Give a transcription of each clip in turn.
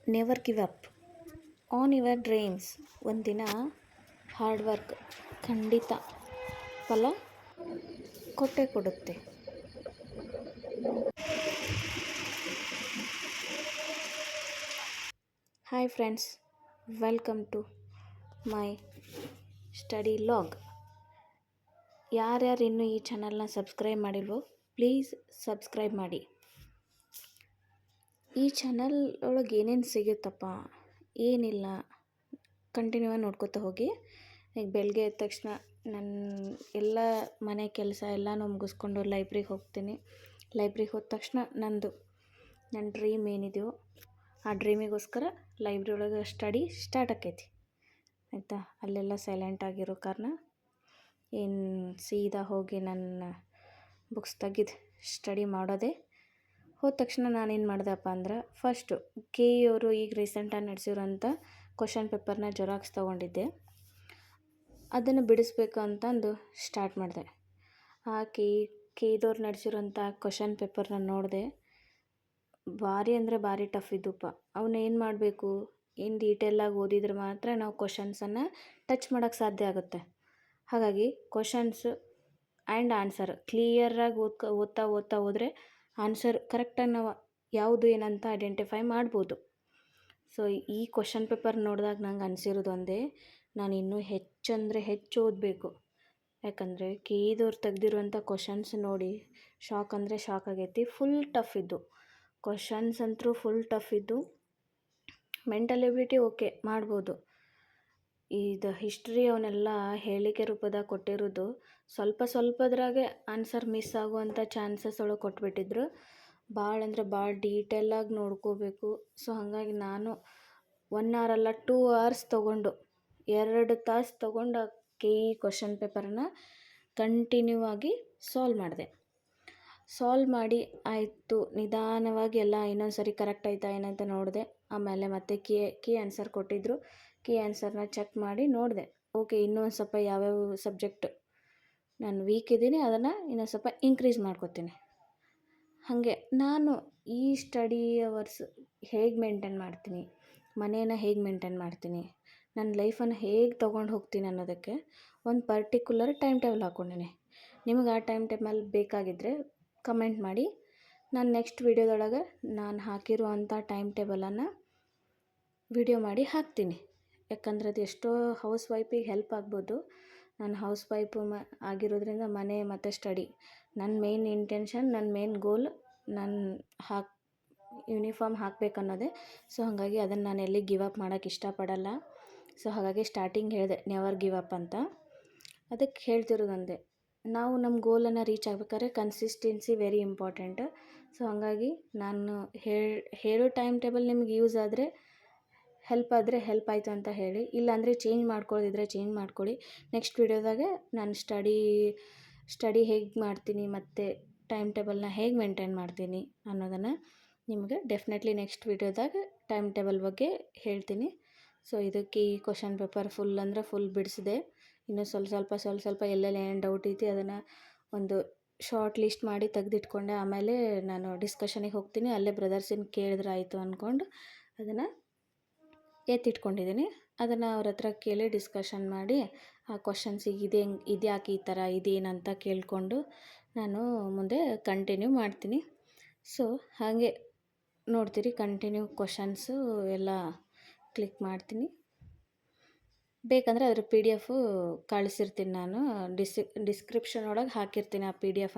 Never give up on your dreams. ಒಂದಿನ hard work ಖಂಡಿತ ಫಲ ಕೊಟ್ಟೇ ಕೊಡುತ್ತೆ. Hi friends, welcome to my study log. ಯಾರ್ಯಾರು ಇನ್ನೂ ಈ ಚಾನಲ್ನ ಸಬ್ಸ್ಕ್ರೈಬ್ ಮಾಡಿಲ್ವೋ ಪ್ಲೀಸ್ ಸಬ್ಸ್ಕ್ರೈಬ್ ಮಾಡಿ. ಈ ಚಾನಲ್ ಒಳಗೆ ಏನೇನು ಸಿಗುತ್ತಪ್ಪ, ಏನಿಲ್ಲ, ಕಂಟಿನ್ಯೂ ಆಗಿ ನೋಡ್ಕೊತಾ ಹೋಗಿ. ಈಗ ಬೆಳಗ್ಗೆ ಎದ್ದ ತಕ್ಷಣ ನನ್ನ ಎಲ್ಲ ಮನೆ ಕೆಲಸ ಎಲ್ಲನೂ ಮುಗಿಸ್ಕೊಂಡು ಲೈಬ್ರಿಗೆ ಹೋಗ್ತೀನಿ. ಲೈಬ್ರಿಗೆ ಹೋದ ತಕ್ಷಣ ನನ್ನ ಡ್ರೀಮ್ ಏನಿದೆಯೋ ಆ ಡ್ರೀಮಿಗೋಸ್ಕರ ಲೈಬ್ರರಿ ಒಳಗೆ ಸ್ಟಡಿ ಸ್ಟಾರ್ಟ್ ಆಕೈತಿ. ಆಯಿತಾ, ಅಲ್ಲೆಲ್ಲ ಸೈಲೆಂಟ್ ಆಗಿರೋ ಕಾರಣ ಏನು ಸೀದಾ ಹೋಗಿ ನನ್ನ ಬುಕ್ಸ್ ತೆಗೆದು ಸ್ಟಡಿ ಮಾಡೋದೇ. ಹೋದ ತಕ್ಷಣ ನಾನೇನು ಮಾಡ್ದಪ್ಪ ಅಂದ್ರೆ, ಫಸ್ಟು ಕೆ ಇ ಅವರು ಈಗ ರೀಸೆಂಟಾಗಿ ನಡೆಸಿರೋಂಥ ಕ್ವಶನ್ ಪೇಪರ್ನ ಜೆರಾಕ್ಸ್ ತೊಗೊಂಡಿದ್ದೆ. ಅದನ್ನು ಬಿಡಿಸ್ಬೇಕು ಅಂತಂದು ಸ್ಟಾರ್ಟ್ ಮಾಡಿದೆ. ಆ ಕೆ ಇದವ್ರು ನಡೆಸಿರೋಂಥ ಕ್ವಶನ್ ಪೇಪರ್ನ ನೋಡಿದೆ. ಭಾರಿ ಅಂದರೆ ಭಾರಿ ಟಫ್ ಇದ್ದುಪ್ಪ. ಅವನ್ನ ಏನು ಮಾಡಬೇಕು, ಏನು ಡೀಟೇಲಾಗಿ ಓದಿದ್ರೆ ಮಾತ್ರ ನಾವು ಕ್ವಶನ್ಸನ್ನು ಟಚ್ ಮಾಡೋಕ್ಕೆ ಸಾಧ್ಯ ಆಗುತ್ತೆ. ಹಾಗಾಗಿ ಕ್ವಶನ್ಸ್ ಆ್ಯಂಡ್ ಆನ್ಸರ್ ಕ್ಲಿಯರಾಗಿ ಓದ್ತಾ ಹೋದರೆ ಆನ್ಸರ್ ಕರೆಕ್ಟಾಗಿ ನಾವು ಯಾವುದು ಏನಂತ ಐಡೆಂಟಿಫೈ ಮಾಡ್ಬೋದು. ಸೊ ಈ ಕ್ವಶನ್ ಪೇಪರ್ ನೋಡಿದಾಗ ನಂಗೆ ಅನಿಸಿರೋದು ಒಂದೇ, ನಾನು ಇನ್ನೂ ಹೆಚ್ಚು ಓದಬೇಕು. ಯಾಕಂದರೆ ಕೆ ಇದವ್ರು ತೆಗ್ದಿರುವಂಥ ಕ್ವಶನ್ಸ್ ನೋಡಿ ಶಾಕ್ ಅಂದರೆ ಶಾಕ್ ಆಗೈತಿ. ಫುಲ್ ಟಫ್ ಇದ್ದು ಕ್ವಶನ್ಸ್ ಅಂತೂ ಫುಲ್ ಟಫ್ ಇದ್ದು. ಮೆಂಟಲ್ ಎಬಿಲಿಟಿ ಓಕೆ ಮಾಡ್ಬೋದು. ಇದು ಹಿಸ್ಟ್ರಿ ಅವನ್ನೆಲ್ಲ ಹೇಳಿಕೆ ರೂಪದಾಗ ಕೊಟ್ಟಿರೋದು ಸ್ವಲ್ಪದ್ರಾಗೆ ಆನ್ಸರ್ ಮಿಸ್ ಆಗುವಂಥ ಚಾನ್ಸಸ್ ಒಳಗೆ ಕೊಟ್ಬಿಟ್ಟಿದ್ರು. ಭಾಳ ಅಂದರೆ ಭಾಳ ಡೀಟೇಲಾಗಿ ನೋಡ್ಕೋಬೇಕು. ಸೊ ಹಾಗಾಗಿ ನಾನು 1 hour ಅಲ್ಲ 2 hours ತೊಗೊಂಡು 2 ತಾಸು ತೊಗೊಂಡು ಕೆ ಇ ಕ್ವಶನ್ ಪೇಪರನ್ನ ಕಂಟಿನ್ಯೂ ಆಗಿ ಸಾಲ್ವ್ ಮಾಡಿ ಆಯಿತು. ನಿಧಾನವಾಗಿ ಎಲ್ಲ ಇನ್ನೊಂದು ಸರಿ ಕರೆಕ್ಟ್ ಆಯ್ತಾ ಏನಂತ ನೋಡಿದೆ. ಆಮೇಲೆ ಮತ್ತೆ ಕೀ ಆನ್ಸರ್ ಕೊಟ್ಟಿದ್ದರು. ಕೀ ಆನ್ಸರ್ನ ಚೆಕ್ ಮಾಡಿ ನೋಡಿದೆ. ಓಕೆ, ಇನ್ನೊಂದು ಸ್ವಲ್ಪ ಯಾವ್ಯಾವ ಸಬ್ಜೆಕ್ಟ್ ನಾನು ವೀಕ್ ಇದ್ದೀನಿ ಅದನ್ನು ಇನ್ನೊಂದು ಸ್ವಲ್ಪ ಇನ್ಕ್ರೀಸ್ ಮಾಡ್ಕೋತೀನಿ. ಹಾಗೆ ನಾನು ಈ ಸ್ಟಡಿ ಅವರ್ಸ್ ಹೇಗೆ ಮೇಂಟೈನ್ ಮಾಡ್ತೀನಿ, ಮನೇನ ಹೇಗೆ ಮೇಂಟೈನ್ ಮಾಡ್ತೀನಿ, ನನ್ನ ಲೈಫನ್ನು ಹೇಗೆ ತೊಗೊಂಡು ಹೋಗ್ತೀನಿ ಅನ್ನೋದಕ್ಕೆ ಒಂದು ಪರ್ಟಿಕ್ಯುಲರ್ ಟೈಮ್ ಟೇಬಲ್ ಹಾಕ್ಕೊಂಡೀನಿ. ನಿಮಗೆ ಆ ಟೈಮ್ ಟೇಬಲ್ ಬೇಕಾಗಿದ್ದರೆ ಕಮೆಂಟ್ ಮಾಡಿ. ನಾನು ನೆಕ್ಸ್ಟ್ ವೀಡಿಯೋದೊಳಗೆ ನಾನು ಹಾಕಿರುವಂಥ ಟೈಮ್ ಟೇಬಲನ್ನು ವಿಡಿಯೋ ಮಾಡಿ ಹಾಕ್ತೀನಿ. ಯಾಕಂದರೆ ಅದು ಎಷ್ಟೋ ಹೌಸ್ ವೈಫಿಗೆ ಹೆಲ್ಪ್ ಆಗ್ಬೋದು. ನಾನು ಹೌಸ್ ವೈಫು ಆಗಿರೋದ್ರಿಂದ ಮನೆ ಮತ್ತು ಸ್ಟಡಿ ನನ್ನ ಮೇನ್ ಇಂಟೆನ್ಷನ್, ನನ್ನ ಮೇನ್ ಗೋಲ್ ನಾನು ಯೂನಿಫಾರ್ಮ್ ಹಾಕಬೇಕನ್ನೋದೇ. ಸೊ ಹಾಗಾಗಿ ಅದನ್ನು ನಾನು ಎಲ್ಲಿ ಗಿವ್ ಅಪ್ ಮಾಡೋಕ್ಕೆ ಇಷ್ಟಪಡಲ್ಲ. ಸೊ ಹಾಗಾಗಿ ಸ್ಟಾರ್ಟಿಂಗ್ ಹೇಳಿದೆ ನೆವರ್ ಗಿವ್ ಅಪ್ ಅಂತ. ಅದಕ್ಕೆ ಹೇಳ್ತಿರೋದಂದೆ, ನಾವು ನಮ್ಮ ಗೋಲನ್ನು ರೀಚ್ ಆಗ್ಬೇಕಾದ್ರೆ ಕನ್ಸಿಸ್ಟೆನ್ಸಿ ವೆರಿ ಇಂಪಾರ್ಟೆಂಟ್. ಸೊ ಹಾಗಾಗಿ ನಾನು ಹೇಳೋ ಟೈಮ್ ಟೇಬಲ್ ನಿಮ್ಗೆ ಯೂಸ್ ಆದರೆ ಹೆಲ್ಪ್ ಆಯಿತು ಅಂತ ಹೇಳಿ, ಇಲ್ಲಾಂದರೆ ಚೇಂಜ್ ಮಾಡ್ಕೊಳ್ಳೋದಿದ್ರೆ ಚೇಂಜ್ ಮಾಡ್ಕೊಳ್ಳಿ. ನೆಕ್ಸ್ಟ್ ವೀಡಿಯೋದಾಗೆ ನಾನು ಸ್ಟಡಿ ಹೇಗೆ ಮಾಡ್ತೀನಿ ಮತ್ತು ಟೈಮ್ ಟೇಬಲ್ನ ಹೇಗೆ ಮೇಂಟೈನ್ ಮಾಡ್ತೀನಿ ಅನ್ನೋದನ್ನು ನಿಮಗೆ ಡೆಫಿನೆಟ್ಲಿ ನೆಕ್ಸ್ಟ್ ವೀಡಿಯೋದಾಗ ಟೈಮ್ ಟೇಬಲ್ ಬಗ್ಗೆ ಹೇಳ್ತೀನಿ. ಸೊ ಇದಕ್ಕೆ ಈ ಕ್ವಶನ್ ಪೇಪರ್ ಫುಲ್ ಅಂದರೆ ಫುಲ್ ಬಿಡಿಸಿದೆ. ಇನ್ನೂ ಸ್ವಲ್ಪ ಎಲ್ಲೆಲ್ಲಿ ಏನು ಡೌಟ್ ಐತಿ ಅದನ್ನು ಒಂದು ಶಾರ್ಟ್ ಲಿಸ್ಟ್ ಮಾಡಿ ತೆಗೆದಿಟ್ಕೊಂಡೆ. ಆಮೇಲೆ ನಾನು ಡಿಸ್ಕಷನಿಗೆ ಹೋಗ್ತೀನಿ, ಅಲ್ಲೇ ಬ್ರದರ್ಸಿನ ಕೇಳಿದ್ರೆ ಆಯಿತು ಅಂದ್ಕೊಂಡು ಅದನ್ನು ಎತ್ತಿಟ್ಕೊಂಡಿದ್ದೀನಿ. ಅದನ್ನು ಅವ್ರ ಹತ್ರ ಕೇಳಿ ಡಿಸ್ಕಷನ್ ಮಾಡಿ ಆ ಕ್ವಶನ್ಸಿಗೆ ಇದ್ಯಾಕೆ ಈ ಥರ ಇದೇನಂತ ಕೇಳಿಕೊಂಡು ನಾನು ಮುಂದೆ ಕಂಟಿನ್ಯೂ ಮಾಡ್ತೀನಿ. ಸೊ ಹಾಗೆ ನೋಡ್ತೀರಿ, ಕಂಟಿನ್ಯೂ ಕ್ವಶನ್ಸು ಎಲ್ಲ ಕ್ಲಿಕ್ ಮಾಡ್ತೀನಿ. ಬೇಕಂದರೆ ಅದರ PDF ಕಳಿಸಿರ್ತೀನಿ. ನಾನು ಡಿಸ್ಕ್ರಿಪ್ಷನ್ ಒಳಗೆ ಹಾಕಿರ್ತೀನಿ ಆ PDF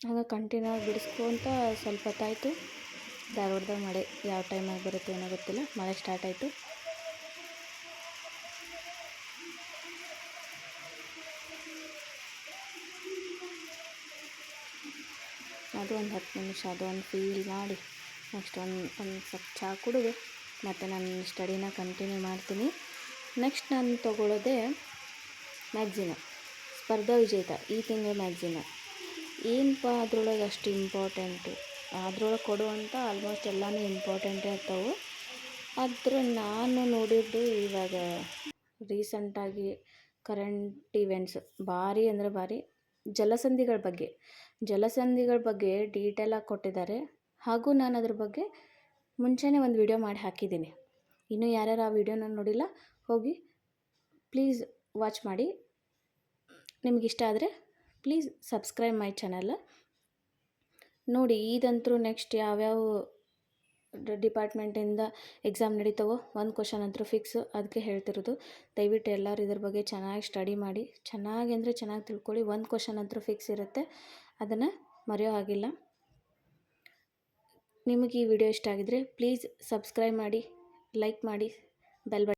ಹಾಗೆ ಕಂಟಿನ್ಯೂ ಆಗಿ ಬಿಡಿಸ್ಕೊಂತ ಸ್ವಲ್ಪ ಹೊತ್ತಾಯಿತು. ಧಾರವಾಡದಾಗ ಮಳೆ ಯಾವ ಟೈಮಾಗಿ ಬರುತ್ತೆ ಏನೋ ಗೊತ್ತಿಲ್ಲ, ಮಳೆ ಸ್ಟಾರ್ಟ್ ಆಯಿತು. ಅದು ಒಂದು 10 ನಿಮಿಷ ಅದು ಒಂದು ಫೀಲ್ ಮಾಡಿ ನೆಕ್ಸ್ಟ್ ಒಂದು ಸ್ವಲ್ಪ ಚಹಾ ಕುಡಿದು ಮತ್ತು ನಾನು ಸ್ಟಡಿನ ಕಂಟಿನ್ಯೂ ಮಾಡ್ತೀನಿ. ನೆಕ್ಸ್ಟ್ ನಾನು ತೊಗೊಳ್ಳೋದೇ ಮ್ಯಾಗ್ಝಿನ, ಸ್ಪರ್ಧಾ ವಿಜೇತ ಈ ತಿಂಗಳ ಮ್ಯಾಗ್ಝಿನ. ಏನಪ್ಪ ಅದ್ರೊಳಗೆ ಅಷ್ಟು ಇಂಪಾರ್ಟೆಂಟು, ಅದ್ರೊಳಗೆ ಕೊಡುವಂಥ ಆಲ್ಮೋಸ್ಟ್ ಎಲ್ಲನೂ ಇಂಪಾರ್ಟೆಂಟೇ ಇರ್ತಾವೆ. ಆದ್ರೆ ನಾನು ನೋಡಿದ್ದು ಇವಾಗ ರೀಸೆಂಟಾಗಿ ಕರೆಂಟ್ ಇವೆಂಟ್ಸ್ ಭಾರಿ ಅಂದರೆ ಭಾರಿ ಜಲಸಂಧಿಗಳ ಬಗ್ಗೆ ಡೀಟೇಲಾಗಿ ಕೊಟ್ಟಿದ್ದಾರೆ. ಹಾಗೂ ನಾನು ಅದ್ರ ಬಗ್ಗೆ ಮುಂಚೆನೇ ಒಂದು ವಿಡಿಯೋ ಮಾಡಿ ಹಾಕಿದ್ದೀನಿ. ಇನ್ನೂ ಯಾರ್ಯಾರು ಆ ವಿಡಿಯೋನ ನೋಡಿಲ್ಲ ಹೋಗಿ ಪ್ಲೀಸ್ ವಾಚ್ ಮಾಡಿ. ನಿಮಗಿಷ್ಟ ಆದರೆ ಪ್ಲೀಸ್ ಸಬ್ಸ್ಕ್ರೈಬ್ ಮೈ ಚಾನಲ್. ನೋಡಿ, ಇದಂತರೂ ನೆಕ್ಸ್ಟ್ ಯಾವ್ಯಾವ ಡಿಪಾರ್ಟ್ಮೆಂಟಿಂದ ಎಕ್ಸಾಮ್ ನಡೀತಾವೋ ಒಂದು ಕ್ವಶನ್ ಅಂತೂ ಫಿಕ್ಸು. ಅದಕ್ಕೆ ಹೇಳ್ತಿರೋದು, ದಯವಿಟ್ಟು ಎಲ್ಲರೂ ಇದ್ರ ಬಗ್ಗೆ ಚೆನ್ನಾಗಿ ಸ್ಟಡಿ ಮಾಡಿ. ಚೆನ್ನಾಗಿ ಅಂದರೆ ಚೆನ್ನಾಗಿ ತಿಳ್ಕೊಳ್ಳಿ. ಒಂದು ಕ್ವಶನ್ ಅಂತೂ ಫಿಕ್ಸ್ ಇರುತ್ತೆ, ಅದನ್ನು ಮರೆಯೋ ಹಾಗಿಲ್ಲ. ನಿಮಗೆ ಈ ವಿಡಿಯೋ ಇಷ್ಟ ಆಗಿದರೆ ಪ್ಲೀಸ್ ಸಬ್ಸ್ಕ್ರೈಬ್ ಮಾಡಿ, ಲೈಕ್ ಮಾಡಿ, ಬೆಲ್ ಬಟನ್